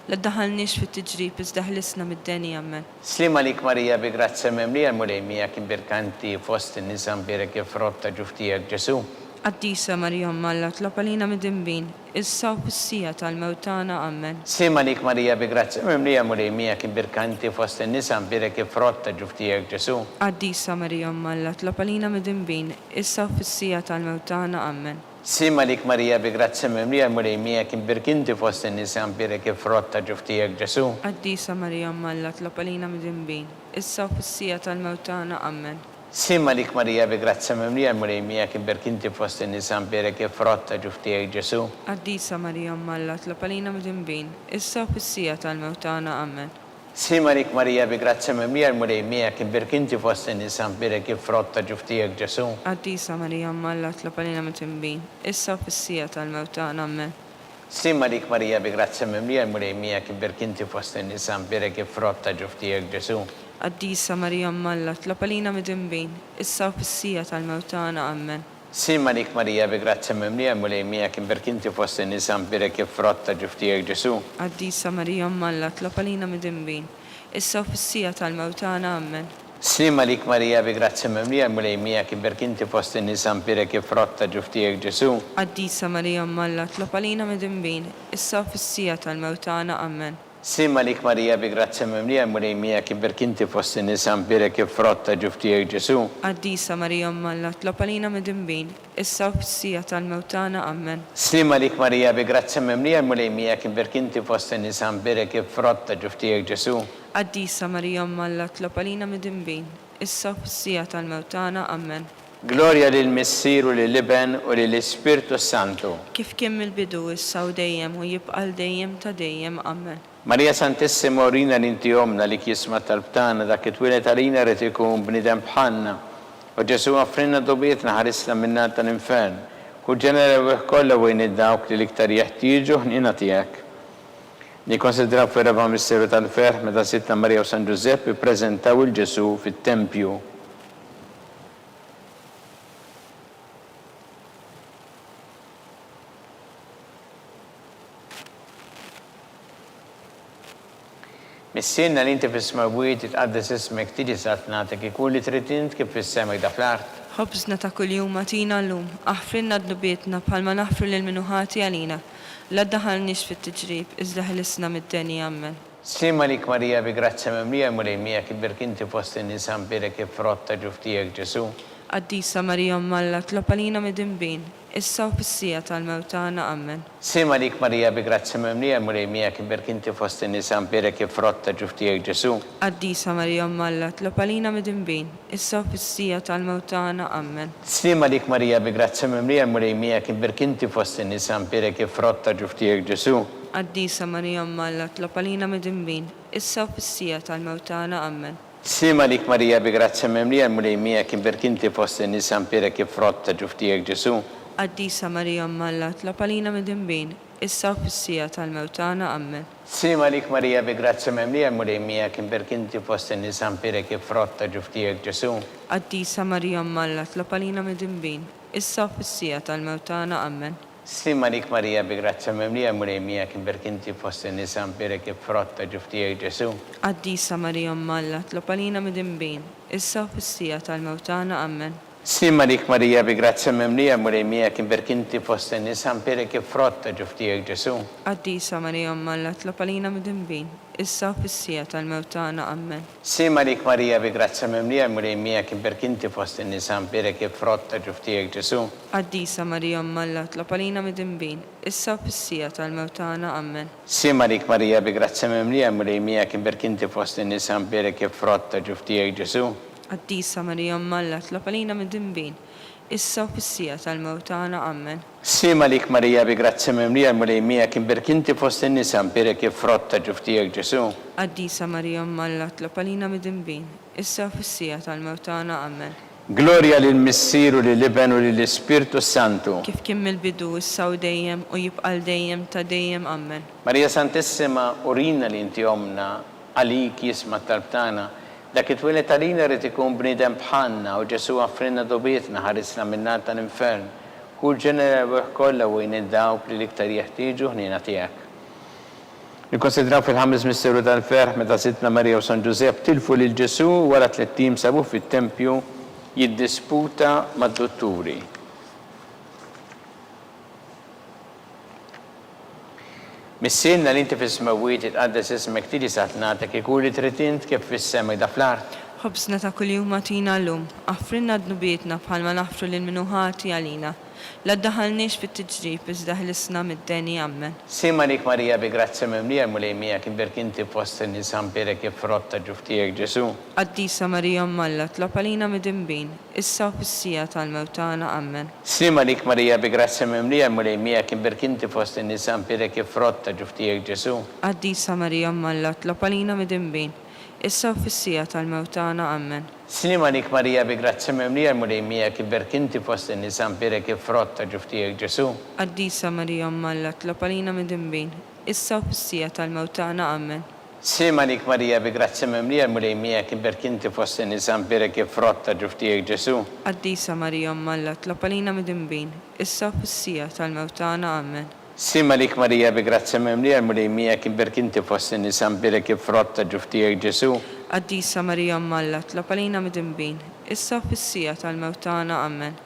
l-addaħalniex fit-tiġrib iżda ħlisna mid-deni, amen. Slima lik Marija bi grazza mimlija l-mulejmija kien birkanti fost in-nisa mbirek frotta ġuftijek Ġesu. Qaddisa Marija Malla, tlapalina mid-dinbin, issa fissija tal-mewtana, amen. Sima lik Marija bi grazza mimlija l-mulejmija kien birkanti fost in-nisa mbirek frotta ġuftijek Ġesu. Qaddisa Marija Malla, tlapalina mid-dinbin, issa fissija tal-mewtana, amen. Sima lik Marija bi grazza mimlija l-mulejmija kien birkanti fost in-nisa mbirek frotta ġuftijek Ġesu. Qaddisa Marija Malla, tlapalina mid-dinbin, issa fissija tal-mewtana, amen. Sima lik Marija bi grazza mimlija l-mulejmija kien birkanti fost in-nisa mbirek frotta ġuftijek Ġesu. Qaddisa Marija Malla, tlapalina mid-dinbin, issa fissija tal-mewtana, amen. Sima lik Marija bi grazzi mimlija l-mulej miegħek imbirk inti fost in-nisa imbirek il-frott ta' ġuf tiegħek Ġesu. Qaddisa Marija Malla tlob għalina mit-tinbin, issa u fis-sija tal-mewt tagħna amen. Sima lik Marija bi grazzi mimlija l-mulej miegħek imbirk inti fost in-nisa imbirek il-frott ta' ġuf tiegħek Ġesu. Qaddisa Marija Malla tlob għalina mit-tinbin, issa u fis-sija tal-mewt tagħna amen. Sima lik Marija bi grazzi mimlija l-mulej miegħek imbirk inti fost in-nisa imbirek il-frott ta' ġuf tiegħek Ġesu. Qaddisa Marija Malla tlob għalina mit-tinbin, issa u fis-sija tal-mewt tagħna amen. Sima lik Marija bi grazzi mimlija l-mulej miegħek imbirk inti fost in-nisa imbirek il-frott ta' ġuf tiegħek Ġesu. Qaddisa Marija Malla tlob għalina mit-tinbin, issa u fis-sija tal-mewt tagħna amen. Sima lik Marija bi grazzi mimlija l-mulej miegħek imbirk inti fost in-nisa imbirek il-frott ta' ġuf tiegħek Ġesu. Qaddisa Marija Malla tlob għalina mit-tinbin, issa u fis-sija tal-mewt tagħna amen. Sima lik Marija bi grazzi mimlija l-mulej miegħek imbirk inti fost in-nisa imbirek il-frott ta' ġuf tiegħek Ġesu. Qaddisa Marija Malla tlob għalina mit-tinbin, issa u fis-sija tal-mewt tagħna amen. Gloria lil Missier u lil Iben u lil Ispirtu Santu. Kif kien mill-bidu issa u dejjem u jibqa' dejjem ta' dejjem amen. Marija Santissima urina l-inti omna li kisma tal-btana dak it-twilet għalina rrit ikun bnidem bħanna. U Ġesu għafrinna dobietna ħarisna minna tal-infern. Kull ġenera kollha wejn id-dawk li l-iktar jeħtieġu ħnina tiegħek. Nikkonsidraw fir-raba' misteru tal-ferħ meta Sittna Marija u San Giuseppe ippreżentaw il-Ġesu fit-tempju. Missienna li inti fis-smawwiet tqaddes ismek tiġi satnatek ikun li trid int kif fis-semek da fl-art. Ħobżna ta' kuljum atina llum, aħfrinna dnubietna bħalma naħfru lil minuħati għalina. La ddaħalniex fit-tiġrib, iżda ħlisna mid-deni amen. Sima lik Marija bi grazzi mimlija l-mulej miegħek imbirk inti fost in-nisa imbirek il-frott ta' ġuf tiegħek Ġesu. Qaddisa Marija Malla tlob għalina mit-tinbin, issa u fis-sija tal-mewt tagħna amen. Sima lik Marija bi grazzi mimlija l-mulej miegħek imbirk inti fost in-nisa imbirek il-frott ta' ġuf tiegħek Ġesu. Qaddisa Marija Malla tlob għalina mit-tinbin, issa u fis-sija tal-mewt tagħna amen. Sima lik Marija bi grazzi mimlija l-mulej miegħek imbirk inti fost in-nisa imbirek il-frott ta' ġuf tiegħek Ġesu. Qaddisa Marija Malla tlob għalina mit-tinbin, issa u fis-sija tal-mewt tagħna amen. Sima lik Marija bi grazzi mimlija l-mulej miegħek imbirk inti fost in-nisa imbirek il-frott ta' ġuf tiegħek Ġesu. Qaddisa Marija Malla tlob għalina mit-tinbin, issa u fis-sija tal-mewt tagħna amen. Sima lik Marija bi grazzi mimlija l-mulej miegħek imbirk inti fost in-nisa imbirek il-frott ta' ġuf tiegħek Ġesu. Qaddisa Marija Malla tlob għalina mit-tinbin, issa u fis-sija tal-mewt tagħna amen. Sima lik Marija bi grazzi mimlija l-mulej miegħek imbirk inti fost in-nisa imbirek il-frott ta' ġuf tiegħek Ġesu. Qaddisa Marija Malla tlob għalina mit-tinbin, issa u fis-sija tal-mewt tagħna amen. Sima lik Marija bi grazzi mimlija l-mulej miegħek imbirk inti fost in-nisa imbirek il-frott ta' ġuf tiegħek Ġesu. Qaddisa Marija Malla tlob għalina mit-tinbin, issa u fis-sija tal-mewt tagħna amen. Sima lik Marija bi grazzi mimlija l-mulej miegħek imbirk inti fost in-nisa imbirek il-frott ta' ġuf tiegħek Ġesu. Qaddisa Marija Malla tlob għalina mit-tinbin, issa u fis-sija tal-mewt tagħna amen. Sima lik Marija bi grazzi mimlija l-mulej miegħek imbirk inti fost in-nisa imbirek il-frott ta' ġuf tiegħek Ġesu. Qaddisa Marija Malla tlob għalina mit-tinbin, issa u fis-sija tal-mewt tagħna amen. Sima lik Marija bi grazzi mimlija l-mulej miegħek imbirk inti fost in-nisa imbirek il-frott ta' ġuf tiegħek Ġesu. Qaddisa Marija Malla tlob għalina mit-tinbin, issa u fis-sija tal-mewt tagħna amen. Gloria lil Missier u lil Iben u lil Ispirtu Santu. Kif kien mill-bidu issa u dejjem u jibqa' dejjem ta' dejjem amen. Marija Santissima urina l-inti omna għalik jisma tal-btana. Dak it-twilet għalina rrit ikun bnidem bħanna u Ġesu għafrinna dobietna ħarisna minna tal-infern. Kull ġenera kollha wejn id-dawk li l-iktar jeħtieġu ħnina tiegħek. Nikkonsidraw fil-ħames misteru tal-ferħ meta Sittna Marija u San Giuseppe tilfu lil Ġesu wara 3 tim sabu fit-tempju jiddisputa mad-dotturi. Missienna li inti fis-smawwiet tqaddes ismek tiġi satnatek ikun li trid int kif fis-semek da fl-art. Ħobżna ta' kuljum atina llum, aħfrinna dnubietna bħalma naħfru lil minuħati għalina. La ddaħalniex fit-tiġrib iżda ħlisna mid-deni ammen. Sima lik Marija bi grazzi mimlija mulejmija kien berkinti fost nisan pirek frotta ġuftijek Ġesu. Qaddisa Marija Malla tlob għalina mid-imbin, issa u fis-sija tal-mewtana ammen. Sima lik Marija bi grazzi mimlija mulejmija kien berkinti fost nisan pirek frotta ġuftijek Ġesu. Qaddisa Marija Malla tlob għalina mid-imbin, issa u fis-sija tal-mewtana ammen. Sima lik Marija bi grazzi mimlija mulejmija kien berkinti fost nisan pirek frotta ġuftijek Ġesu. Qaddisa Marija Malla tlob għalina mid-imbin, issa u fis-sija tal-mewtana ammen. Sima lik Marija bi grazzi mimlija mulejmija kien berkinti fost nisan pirek frotta ġuftijek Ġesu. Qaddisa Marija Malla tlob għalina mid-imbin, issa u fis-sija tal-mewtana ammen. Sima lik Marija bi grazzi mimlija mulejmija kien berkinti fost nisan pirek frotta ġuftijek Ġesu. Qaddisa Marija Malla tlob għalina mid-imbin, issa u fis-sija tal-mewtana ammen.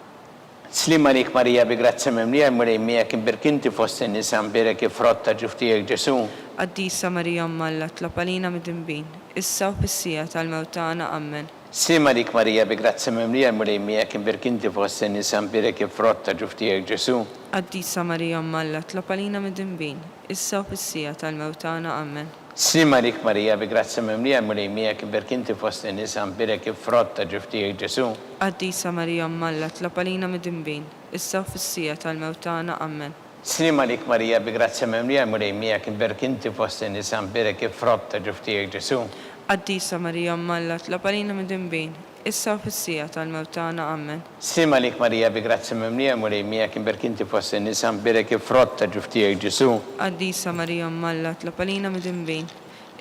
Slima lik Marija bi grazzi mimlija mulejmija kien berkinti fost nisan pirek frotta ġuftijek Ġesu. Qaddisa Marija Malla tlob għalina mid-imbin, issa u fis-sija tal-mewtana ammen. Sima lik Marija bi grazzi mimlija mulejmija kien berkinti fost nisan pirek frotta ġuftijek Ġesu. Qaddisa Marija Malla tlob għalina mid-imbin, issa u fis-sija tal-mewtana ammen. Sima lik Marija bi grazzi mimlija mulejmija kien berkinti fost nisan pirek frotta ġuftijek Ġesu. Qaddisa Marija Malla tlob għalina mid-imbin, issa u fis-sija tal-mewtana ammen. Sima lik Marija bi grazzi mimlija mulejmija kien berkinti fost nisan pirek frotta ġuftijek Ġesu. Qaddisa Marija Malla tlob għalina mid-imbin, issa u fis-sija tal-mewtana ammen. Sima lik Marija bi grazzi mimlija mulejmija kien berkinti fost nisan pirek frotta ġuftijek Ġesu. Qaddisa Marija Malla tlob għalina mid-imbin,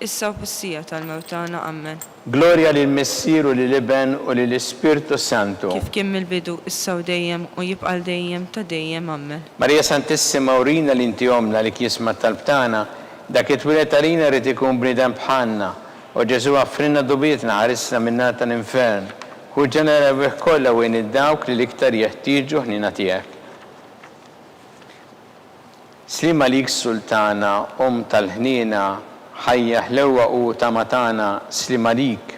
issa u fis-sija tal-mewtana ammen. Gloria lil Missieru lil Iben u lil Ispirtu Santu. Kif kien mill-bidu issa u dejjem u jibqal dejjem ta' dejjem ammen. Marija Santissima urina l-inti omna li kisma tal-btana, dak it-twilet għalina rrit ikun bnidem bħanna, u Ġesu għaffrinna dubietna ħarisna minna tal-infern, u ġenera bih kolla u id-dawk li liktar jeħtieġu ħnina tijek. Slima lik sultana, tal-ħnina, ħajja ħlewa u tamatana, slima lik.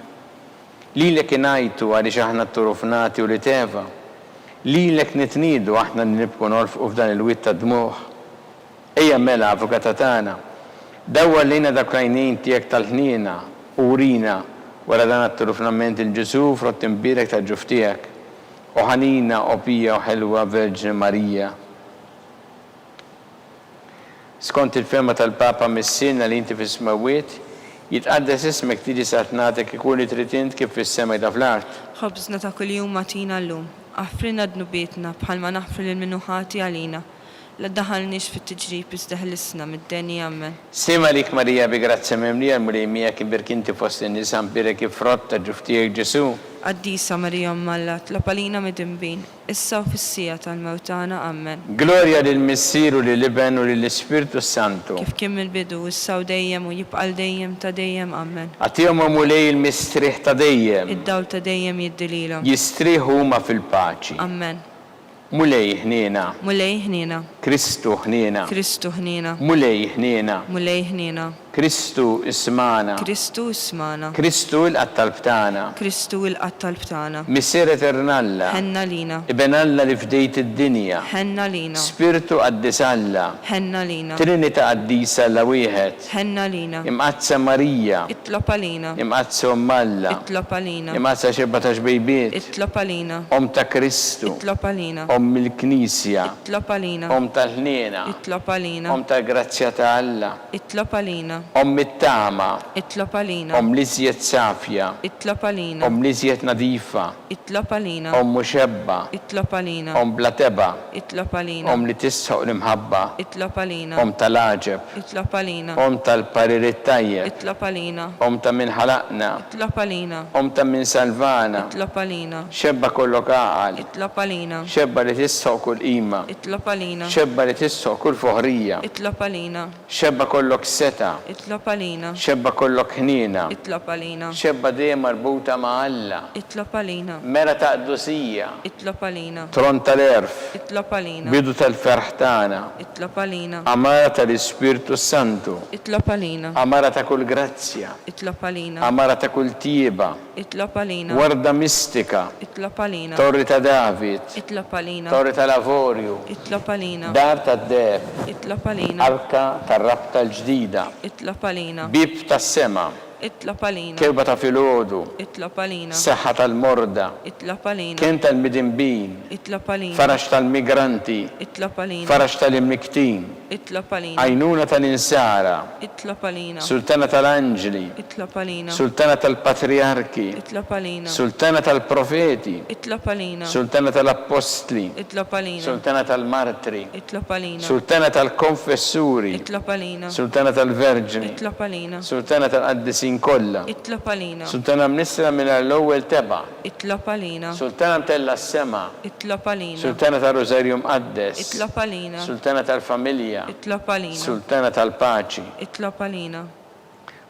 Lilek inajtu għaliex aħna t-turufnati u li teva. Lilek nitnidu aħna nibku norfqu f'dan il-witta dmuħ. Ejja mela avukata tagħna. Dawwa lejna dak rajnin tiegħek tal-ħnina u urina wara dan at-turufnament il-Ġesu frott imbirek tal-ġuftijek. U ħanina u pija u ħelwa Verġine Marija. Skont il-ferma tal-Papa Messina li inti fis-smawiet, jitqaddes ismek tiġi sartnatek ikun li tritint kif fis-sema da fl-art. Ħobżna ta' kuljum matina llum, aħfrinna dnubietna bħalma naħfru lil minuħati għalina. La ddaħalniex fit-tiġrib iżda ħlisna mid-deni ammen. Sima lik Marija bi grazzi mimlija mulejmija kien berkinti fost nisan pirek frotta ġuftijek Ġesu. Qaddisa Marija Malla tlob għalina mid-imbin, issa u fis-sija tal-mewtana ammen. Gloria lil Missieru lil Iben u lil Ispirtu Santu. Kif kien mill-bidu issa u dejjem u jibqal dejjem ta' dejjem ammen. Għatihom mulej il-mistriħ ta' dejjem. Id-dawl ta' dejjem jiddililhom. Jistriħu ma fil-paċi. Ammen. Mulej ħnina. Mulej ħnina. Kristu ħnina. Kristu ħnina. Mulej ħnina. Mulej ħnina. Kristu ismana. Kristu ismana. Kristu il-qattalbtana. Kristu il-qattalbtana. Missier eternalla. Ħenna lina. Iben Alla li fdejt id-dinja. Ħenna lina. Spiritu qaddisalla. Ħenna lina. Trinita qaddisa alla wieħed. Ħenna lina. Imqazza Marija. Itlob għalina. Imqazza Ommalla. Itlob għalina. Imqazza 14 bejbiet. Itlob għalina. Om ta' Kristu. Itlob għalina. Om il-Knisja. Itlob għalina. Om tal-ħniena. Itlob għalina. Om tal-grazzja ta' Alla. Itlob għalina. Om mit-tama. Itlob għalina. Om liżjed safja. Itlob għalina. Om liżjed nadifa. Itlob għalina. Om muxebba. Itlob għalina. Om blateba. Itlob għalina. Om li tisħoq l-imħabba. Itlob għalina. Om tal-aġeb. Itlob għalina. Om tal-paririt tajjeb. Itlob għalina. Om ta' min ħalaqna. Itlob għalina. Om ta' min salvana. Itlob għalina. Xebba kollok għaqal. Itlob għalina. Xebba li tisħoq kull qima. Itlob għalina. Xebba li tisħoq kull foħrija. Itlob għalina. Xebba kollok seta. Itlob għalina. xebba kollok ħnina, Itlob għalina. xebba dejjem marbuta ma' Alla, Itlob għalina. mera ta' qdusija, Itlob għalina. tron tal-erf, Itlob għalina. bidu tal-ferħ tagħna, Itlob għalina. amara tal-Ispirtu Santu, Itlob għalina. amara ta' kull grazzja, Itlob għalina. amara ta' kull tieba, Itlob għalina. warda mistika, Itlob għalina. torri ta' David, Itlob għalina. torri ta' Lavorju, Itlob għalina. dar ta' Deb, Itlob għalina. arka tar-rabta l-ġdida, Itlob għalina. bib tas-sema, Itlob għalina. kelba ta' filgħodu, Itlob għalina. seħħa tal-morda, Itlob għalina. kien tal-midinbin, Itlob għalina. farax tal-migranti, Itlob għalina. farax tal-immiktin, Itlob għalina. għajnuna tal-insara, Itlob għalina. sultana tal-anġli, Itlob għalina. sultana tal-patriarki, Itlob għalina. sultana tal-profeti, Itlob għalina. sultana tal-apostli, Itlob għalina. sultana tal-martri, Itlob għalina. sultana tal-konfessuri, Itlob għalina. sultana tal-verġni, Itlob għalina. sultana tal-qaddisin kollha, Itlob għalina. sultana mnissra minn l-ewwel teba, Itlob għalina. sultana mtella s-sema, Itlob għalina. sultana tal-Rosarju Mqaddes, Itlob għalina. sultana tal-familja, Itlob għalina. sultana tal-paċi. Itlob għalina.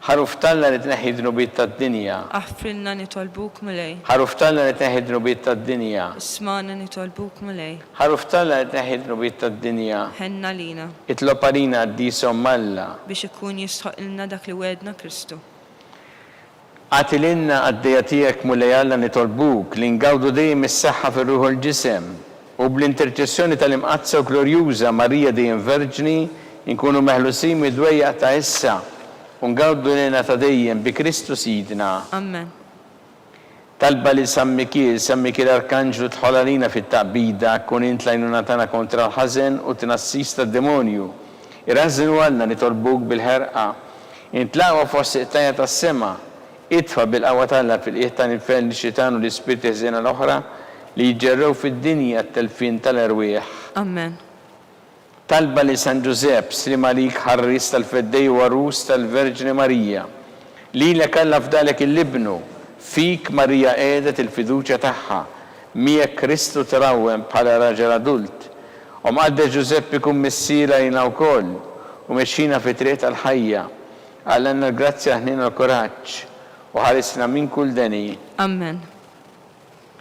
ħaruf talla li tneħħi dnubiet tad-dinja, Aħfrilna nitolbuk milej. ħaruf talla li tneħħi dnubiet tad-dinja, Ismana nitolbuk milej. ħaruf talla li tneħħi dnubiet tad-dinja, Ħenna lina itlob għalina għaddisom Malla, biex ikun jistħoq ilna dak li wedna Kristu. għatilinna għaddejja tiegħek mulej Alla nitolbuk li ngawdu dejjem is-saħħa fir-ruħu l-ġisem u bl-interċessjoni tal-imqazza u glorjuża Marija dejjem Verġni nkunu meħlusin mid-dwejjaq ta' issa u ngawdu lejna ta' dejjem bi Kristu Sidna. Amen. Talba li San Mikil Arkanġlu tħol għalina fit-taqbida kun int lajnuna tagħna kontra l-ħażen u tnassis tad-demonju. Irrażżinu għalna nitolbuk bil-ħerqa, intlaqgħu fost iqtajja tas-sema, idfa bil-qawwa tagħna fil-qiegħ il-fejn li-xitan u l-ispirti ħżiena l-oħra li jġerrew fid-dinja t-telfin tal-erwieħ. Amen. Talba li San Giusepp slim għalik ħarris tal-feddej u għarus tal-Verġni Marija, li l-kalla f'dalek il-libnu, fik Marija qiegħdet il-fiduċja tagħha, miegħek Kristu trawwem bħala raġel adult, u mqaddes Giuseppe ikun missiera jina wkoll u mexxina fi triq tal-ħajja, għallenna l-grazzja ħnina l-kuraġġ u ħarisna minn kull deni. Amen.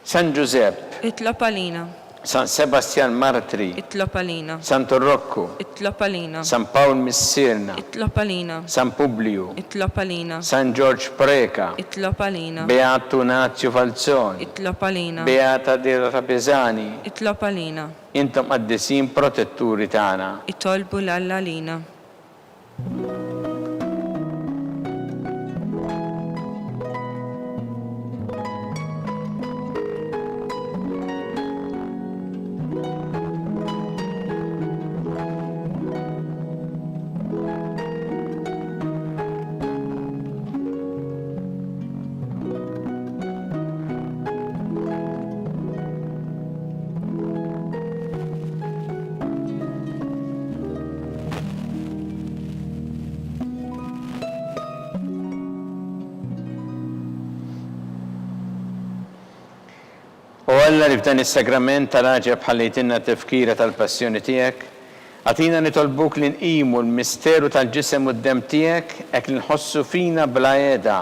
San Giuseppe, Itlob għalina. San Sebastian Martri, Itlob għalina. San Torrocco, Itlob għalina. San Paul Missirna, Itlob għalina. San Publio, Itlob għalina. San George Preka, Itlob għalina. Beato Nazio Falzoni, Itlob għalina. Beata Dira Trapesani, Itlob għalina. intom qaddisin protetturi tagħna. Itolbu l-Alla lina. U Alla li f'dan is-sagrament tal-aġeb ħallejtinna t-tifkira tal-passjoni tiegħek, għatina nitolbuk li nqimu l-misteru tal-ġisem u d-dem tiegħek hekk li nħossu fina bla għeda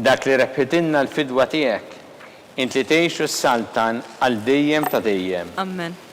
dak li rebħitilna l-fidwa tiegħek, int li tgħixu s-saltan għal dejjem ta' dejjem. Amen.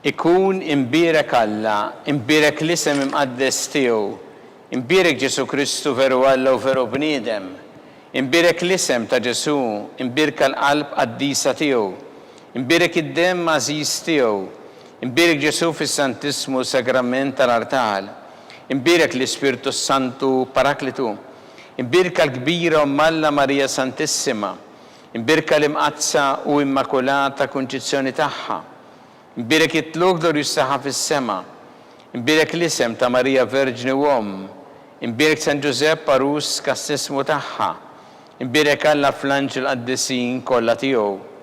Ikun imbirek Alla, imbirek l-isem imqaddes tiegħu, imbirek Ġesu Kristu veru Alla u veru bniedem, imbirek l-isem ta' Ġesu, imbirka l-qalb qaddisa tiegħu, Imbirek id-dem Aziz tiegħu. Imbirek Ġesu fis-Santismu Sagrament tal-Artal. Imbirek l-Ispirtu Santu Paraklitu. Imbirka l-kbira Malla Marija Santissima. Imbirka l-imqazza u immakulata kunċizzjoni tagħha. Imbirek it-tluk Glorjus tagħha fis-sema. Imbirek l-isem ta' Marija Verġni Uomm. Imbirek San Giuseppe Arus kastismu tagħha. Imbirek Alla fl-anġel qaddisin kollha tiegħu.